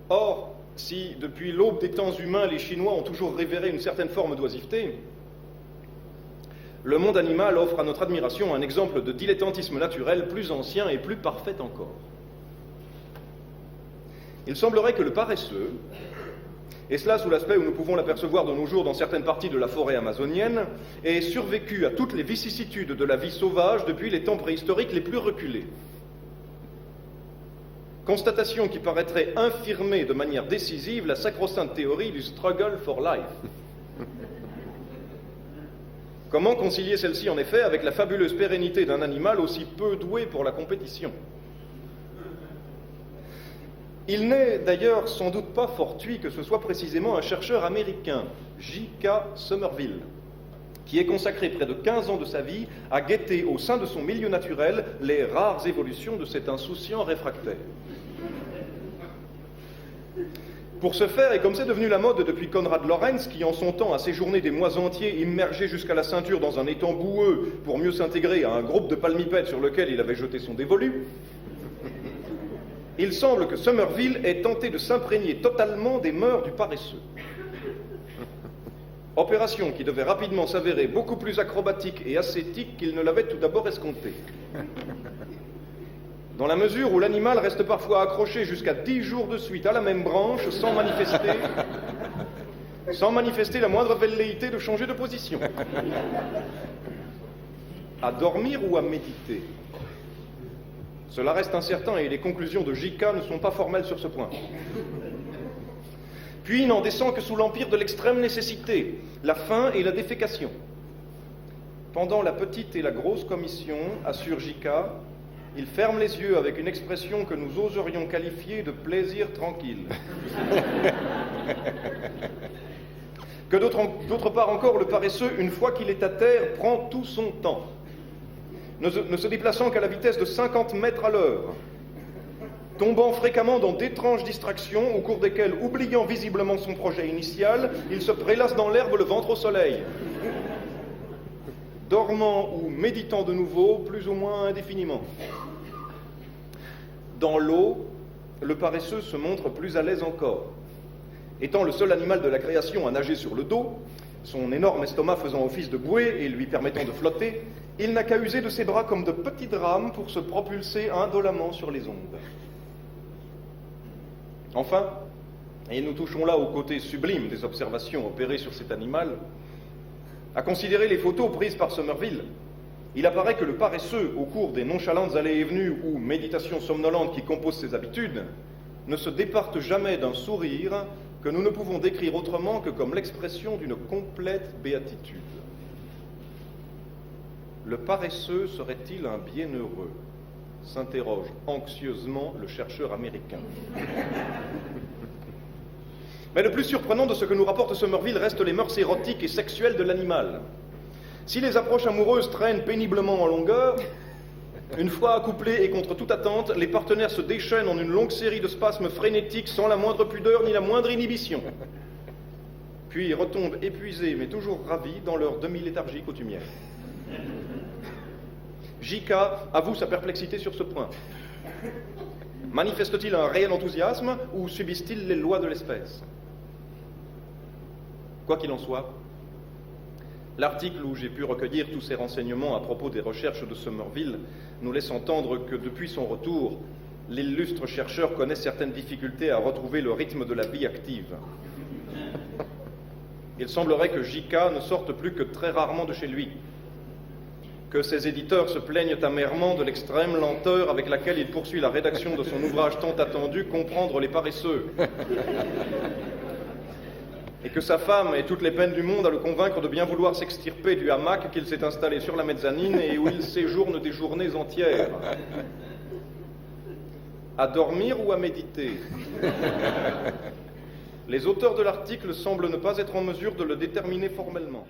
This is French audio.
Or, si depuis l'aube des temps humains, les Chinois ont toujours révéré une certaine forme d'oisiveté, le monde animal offre à notre admiration un exemple de dilettantisme naturel plus ancien et plus parfait encore. Il semblerait que le paresseux, et cela sous l'aspect où nous pouvons l'apercevoir de nos jours dans certaines parties de la forêt amazonienne, ait survécu à toutes les vicissitudes de la vie sauvage depuis les temps préhistoriques les plus reculés. Constatation qui paraîtrait infirmer de manière décisive la sacro-sainte théorie du struggle for life. Comment concilier celle-ci en effet avec la fabuleuse pérennité d'un animal aussi peu doué pour la compétition ? Il n'est d'ailleurs sans doute pas fortuit que ce soit précisément un chercheur américain, J.K. Somerville, qui ait consacré près de 15 ans de sa vie à guetter au sein de son milieu naturel les rares évolutions de cet insouciant réfractaire. Pour ce faire, et comme c'est devenu la mode depuis Konrad Lorenz, qui en son temps a séjourné des mois entiers immergé jusqu'à la ceinture dans un étang boueux pour mieux s'intégrer à un groupe de palmipèdes sur lequel il avait jeté son dévolu, il semble que Somerville ait tenté de s'imprégner totalement des mœurs du paresseux. Opération qui devait rapidement s'avérer beaucoup plus acrobatique et ascétique qu'il ne l'avait tout d'abord escompté. Dans la mesure où l'animal reste parfois accroché jusqu'à 10 jours de suite à la même branche sans manifester la moindre velléité de changer de position. À dormir ou à méditer ? Cela reste incertain et les conclusions de J.K. ne sont pas formelles sur ce point. Puis il n'en descend que sous l'empire de l'extrême nécessité, la faim et la défécation. Pendant la petite et la grosse commission, assure J.K., il ferme les yeux avec une expression que nous oserions qualifier de plaisir tranquille. Que d'autre part encore, le paresseux, une fois qu'il est à terre, prend tout son temps, ne se déplaçant qu'à la vitesse de 50 mètres à l'heure, tombant fréquemment dans d'étranges distractions au cours desquelles, oubliant visiblement son projet initial, il se prélasse dans l'herbe le ventre au soleil, dormant ou méditant de nouveau, plus ou moins indéfiniment. Dans l'eau, le paresseux se montre plus à l'aise encore. Étant le seul animal de la création à nager sur le dos, son énorme estomac faisant office de bouée et lui permettant de flotter, il n'a qu'à user de ses bras comme de petites rames pour se propulser indolemment sur les ondes. Enfin, et nous touchons là au côté sublime des observations opérées sur cet animal, à considérer les photos prises par Somerville, il apparaît que le paresseux, au cours des nonchalantes allées et venues ou méditations somnolentes qui composent ses habitudes, ne se départe jamais d'un sourire que nous ne pouvons décrire autrement que comme l'expression d'une complète béatitude. Le paresseux serait-il un bienheureux ? S'interroge anxieusement le chercheur américain. Mais le plus surprenant de ce que nous rapporte Somerville reste les mœurs érotiques et sexuelles de l'animal. Si les approches amoureuses traînent péniblement en longueur, une fois accouplés et contre toute attente, les partenaires se déchaînent en une longue série de spasmes frénétiques sans la moindre pudeur ni la moindre inhibition. Puis retombent épuisés mais toujours ravis dans leur demi-léthargie coutumière. J.K. avoue sa perplexité sur ce point. Manifeste-t-il un réel enthousiasme ou subissent-ils les lois de l'espèce ? Quoi qu'il en soit, l'article où j'ai pu recueillir tous ces renseignements à propos des recherches de Somerville nous laisse entendre que depuis son retour, l'illustre chercheur connaît certaines difficultés à retrouver le rythme de la vie active. Il semblerait que J.K. ne sorte plus que très rarement de chez lui, que ses éditeurs se plaignent amèrement de l'extrême lenteur avec laquelle il poursuit la rédaction de son ouvrage tant attendu, Comprendre les paresseux, et que sa femme ait toutes les peines du monde à le convaincre de bien vouloir s'extirper du hamac qu'il s'est installé sur la mezzanine et où il séjourne des journées entières. À dormir ou à méditer ? Les auteurs de l'article semblent ne pas être en mesure de le déterminer formellement.